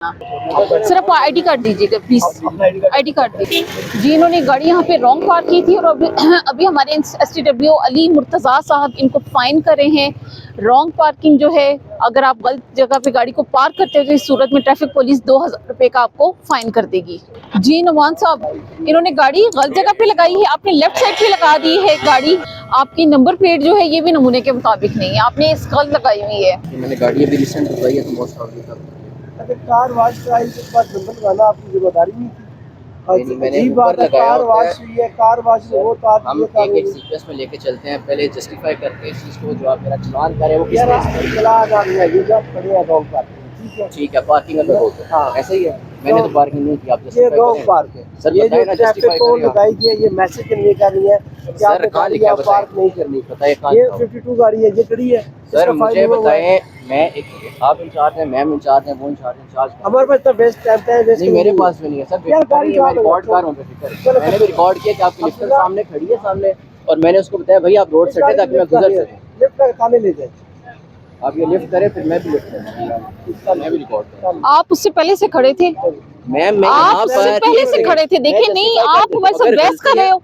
Sir आप ID card दीजिएगा please, ID card दीजिए जी। इन्होंने गाड़ी यहाँ पे रॉन्ग पार्क की थी और अभी हमारे STWO अली मुर्तज़ा साहब इनको फाइन कर रहे हैं। रॉन्ग पार्किंग जो है, अगर आप गलत जगह पे गाड़ी को पार्क करते हो तो इस सूरत में ट्रैफिक पुलिस 2000 रुपये का आपको फाइन कर देगी। जी नुमान साहब, इन्होंने गाड़ी गलत जगह पे लगाई है, आपने लेफ्ट साइड पे लगा दी है गाड़ी। आपकी नंबर प्लेट जो है ये भी नमूने के मुताबिक नहीं है, आपने इस गलत लगाई हुई है। मैंने गाड़ी अभी रिसेंट लगाई है तो मोस्ट प्रॉब्ली था। अगर कार वॉश कराई के बाद नंबर लगाना आपकी जिम्मेदारी नहीं थी। मैंने अजीब बात है, कार वॉश हुई है, कार वॉश से वो तार हम एक सीक्वेंस में लेके चलते हैं, पहले जस्टिफाई करते हैं इस चीज़ को। जो आप मेरा चलान कर रहे हैं वो किस तरह से चलान आ गया, ये जब खड़े हैं रॉन्ग पार्क, ठीक है, पार्किंग में होते हैं। हाँ ऐसा ही है, मैंने तो पार्किंग नहीं की, आप ये रॉन्ग पार्क है सर। ये जो ट्रैफिक को लगाई गई है, ये मैसेज करने का नहीं है कि आपने गाड़ी पार्क नहीं करनी। बताइए, ये 52 गाड़ी है, ये खड़ी है सर। मुझे बताएं, मैं एक आप इंचार्ज हैं, मैम इंचार्ज हैं, वो इंचार्ज हमारे पास तो बेस्ट टाइम है, नहीं मेरे पास भी नहीं है सर। मैं रिकॉर्ड कर रहा हूँ, मैंने भी रिकॉर्ड किया कि आपकी लिफ्ट सामने खड़ी है सामने, और मैंने उसको बताया भाई आप रोड सेट है ताकि मैं गुजर सकूं। लिफ्ट का थाने ले जाए, आप ये लिफ्ट करें फिर मैं भी लिफ्ट करूंगा, मैं भी रिकॉर्ड करूंगा। आप उससे पहले से खड़े थे मैम मैं आप यहाँ उससे पर पहले से खड़े थे, देखिए नहीं आप हमारे साथ बहस कर रहे हो।